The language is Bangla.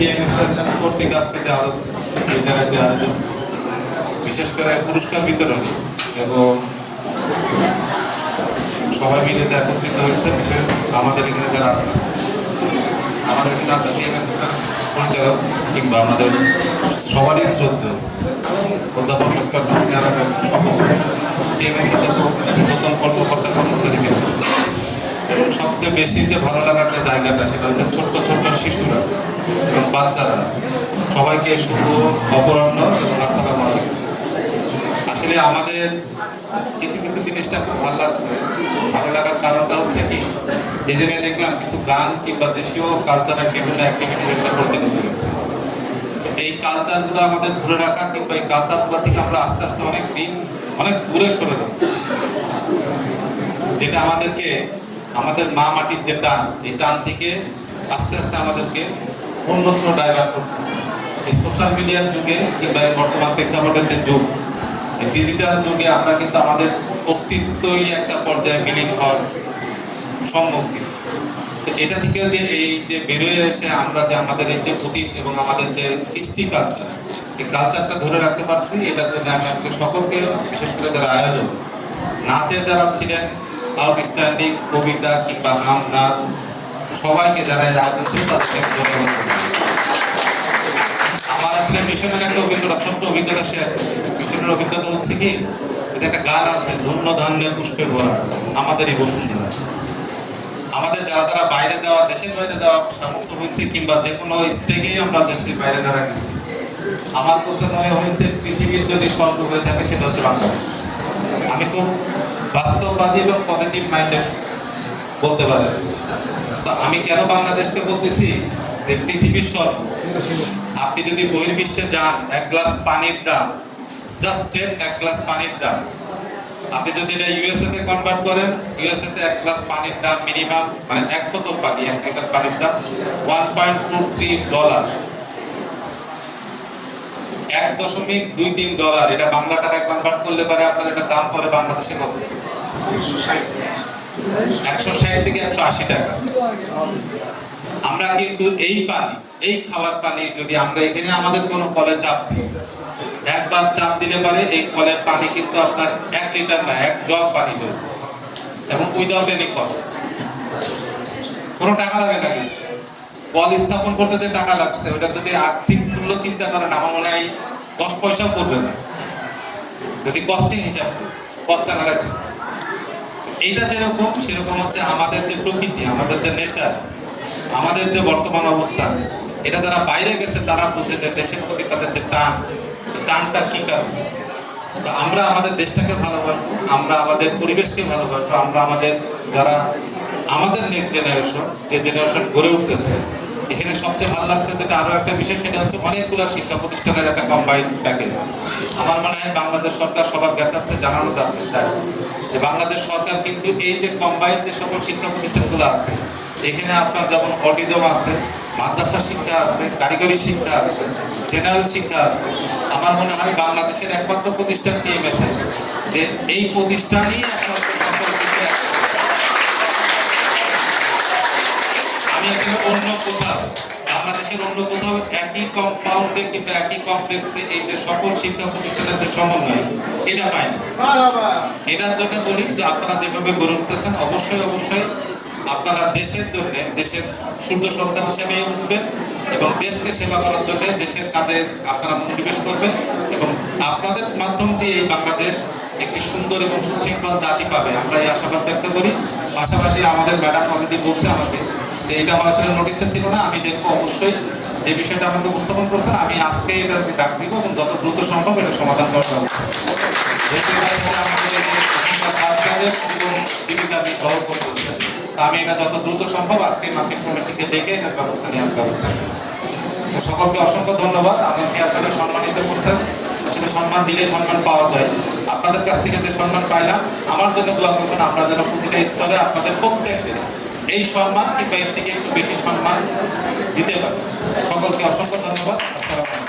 টিএমএসএস কর্তৃক আজকে যে আরো এই জায়গায় যে আয়োজন, বিশেষ করে পুরস্কার বিতরণী এবং সবাই মিলে যে একত্রিত হয়েছে, বিশেষ আমাদের এখানে যারা আছেন, আমাদের এখানে আছেন টিএমএসএস এর পরিচালক কিংবা আমাদের সবারই শ্রদ্ধেয় অধ্যাপক ডক্টর হাসনি আরা সহ টিএমএসএস যত নতুন কর্মকর্তা কর্মচারী এবং সবচেয়ে বেশি যে ভালো লাগার যে জায়গাটা সেটা হচ্ছে ছোট্ট ছোট্ট শিশুরা এবং বাচ্চারা সবাইকে শুভ অপরাহ্ন এবং আসসালামু আলাইকুম। আসলে আমাদের কিছু কিছু জিনিসটা খুব ভালো লাগছে। ভালো লাগার কারণটা হচ্ছে কি, এই জায়গায় দেখলাম কিছু গান কিংবা দেশীয় কালচারের বিভিন্ন অ্যাক্টিভিটি যেগুলো পরিচালিত হয়েছে। এই কালচারগুলো আমাদের ধরে রাখা কিংবা এই কালচারগুলো থেকে আমরা আস্তে আস্তে অনেক দিন অনেক দূরে সরে যাচ্ছি, যেটা আমাদেরকে আমাদের মা মাটির যে টান, এই টান থেকে আস্তে আস্তে আমাদেরকে অন্যত্র ডাইভার্ট করতেছে। এই সোশ্যাল মিডিয়ার যুগে কিংবা বর্তমান প্রেক্ষাপটের যে যুগ, ডিজিটাল যুগে আমরা কিন্তু আমাদের অস্তিত্বই একটা পর্যায়ে বিলীন হওয়ার সম্মুখীন। এটা থেকেও যে এই যে বেরোয় এসে আমরা যে আমাদের এই যে অতীত এবং আমাদের যে হিস্ট্রি কালচার, এই কালচারটা ধরে রাখতে পারছি, এটার জন্য আমি আজকে সকলকে, বিশেষ করে যারা আয়োজক, নাচে যারা ছিলেন, আউটস্ট্যান্ডিং কবিতা কিংবা হাম নাচ, সবাইকে যারা আয়োজন ছিল তাদেরকে ধন্যবাদ। আমার আসলে মিশনের একটা অভিজ্ঞতা, ছোট্ট অভিজ্ঞতা শেয়ার করি। মিশনের অভিজ্ঞতা হচ্ছে কি, এটা একটা গান আছে, ধন্য ধান্যের পুষ্পে ভরা আমাদের এই বসুন্ধরা। আমাদের যারা তারা বাইরে যাওয়া, দেশের বাইরে যাওয়া সামর্থ্য হয়েছে কিংবা যে কোনো স্টেজেই আমরা দেশের বাইরে যারা গেছি, আমার কাছে মনে হয়েছে পৃথিবীর যদি স্বর্গ হয়ে থাকে সেটা হচ্ছে বাংলাদেশ। আমি খুব বাস্তববাদী এবং পজিটিভ মাইন্ডেড বলতে পারি। তো আমি কেন বাংলাদেশকে বলতেছি যে পৃথিবীর স্বর্গ? আপনি যদি বহির্বিশ্বে যান, এক গ্লাস পানির দাম, জাস্ট এক গ্লাস পানির দাম, আপনি যদি এটা ইউএসএ তে কনভার্ট করেন, ইউএসএ তে এক গ্লাস পানির দাম মিনিমাম, মানে এক বোতল পানি, এক লিটার পানির দাম $1.23, $1.23। এটা বাংলা টাকায় কনভার্ট করলে পারে আপনার এটা দাম পড়ে বাংলাদেশে কত? 160 থেকে 180 টাকা। আমরা কিন্তু এই পানি, এই খাবার পানি যদি আমরা এখানে আমাদের কোনো কলে চাপ দিই, একবার চাপ দিলে পারে এই কলের পানি কিন্তু আপনার 1 লিটার না, 1 জগ পানি হয়ে যায়, এবং উইদাউট এনি কস্ট, কোনো টাকা লাগে না। কিন্তু কল স্থাপন করতে যে টাকা লাগছে, ওটা যদি আর্থিক মূল্য চিন্তা করেন, আমার মনে হয় 10 পয়সাও করবে না, যদি কস্টিং হিসাব করি, কস্ট অ্যানালাইসিস। এইটা যেরকম, সেরকম হচ্ছে আমাদের যে প্রকৃতি, আমাদের যে নেচার, আমাদের যে বর্তমান অবস্থান, এটা যারা বাইরে গেছে তারা বুঝে যে দেশের প্রতি তাদের যে টানটা কি কারণে। তো আমরা আমাদের দেশটাকে ভালোবাসবো, আমরা আমাদের পরিবেশকে ভালোবাসবো, আমরা আমাদের যারা আমাদের নেক্সট জেনারেশন, যে জেনারেশন গড়ে উঠতেছে, এখানে সবচেয়ে ভালো লাগছে যেটা আরো একটা বিষয়, সেটা হচ্ছে অনেকগুলো শিক্ষা প্রতিষ্ঠানের একটা কম্বাইন্ড প্যাকেজ। আমার মনে হয় বাংলাদেশ সরকার সবার জ্ঞাতার্থে জানানো দরকার তাই যে বাংলাদেশ সরকার কিন্তু এই যে কম্বাইন্ড যে সকল শিক্ষা প্রতিষ্ঠানগুলো আছে, এখানে আপনার যেমন অটিজম আছে, মাদ্রাসা শিক্ষা আছে, কারিগরি শিক্ষা আছে, জেনারেল শিক্ষা আছে। আমার মনে হয় বাংলাদেশের একমাত্র প্রতিষ্ঠান টিএমএসএস, যে এই প্রতিষ্ঠানই একমাত্র সকল কিছু। আমি আসলে অন্য কোথাও, বাংলাদেশের অন্য কোথাও একই কম্পাউন্ডে কিংবা একই কমপ্লেক্সে এই যে সকল শিক্ষা প্রতিষ্ঠানের যে সমন্বয়, এটা পাইনি। এটার জন্য বলি যে আপনারা যেভাবে গড়ে উঠতেছেন, অবশ্যই অবশ্যই আপনারা দেশের জন্য, দেশের সূর্য সন্তান হিসেবে উঠবেন এবং দেশকে সেবা করার জন্য দেশের কাজে আপনারা মনোনিবেশ করবেন, এবং আপনাদের মাধ্যম দিয়ে এই বাংলাদেশ একটি সুন্দর এবং সুশৃঙ্খল জাতি পাবে, আমরা এই আশাবাদ ব্যক্ত করি। পাশাপাশি আমাদের ম্যাডাম অলরেডি বলছে আমাকে যে এটা আমার আসলে নোটিসে ছিল না, আমি দেখবো অবশ্যই যে বিষয়টা আমাকে উপস্থাপন করছেন, আমি আজকে এটা ডাক দিব এবং যত দ্রুত সম্ভব এটা সমাধান করার ব্যবস্থা। জীবিকা নির্বাহ করতেছেন, আমি এটা যত দ্রুত সম্ভব আজকে মার্কেট কমিটিকে ডেকে এটার ব্যবস্থা নেওয়ার ব্যবস্থা। সকলকে অসংখ্য ধন্যবাদ। আমাকে আসলে সম্মানিত করছেন, আসলে সম্মান দিলে সম্মান পাওয়া যায়। আপনাদের কাছ থেকে যে সম্মান পাইলাম, আমার জন্য দোয়া করবেন, আমরা যেন প্রতিটা স্তরে আপনাদের প্রত্যেকদিন এই সম্মান কিংবা এর থেকে একটু বেশি সম্মান দিতে পারি। সকলকে অসংখ্য ধন্যবাদ। আসসালামু আলাইকুম।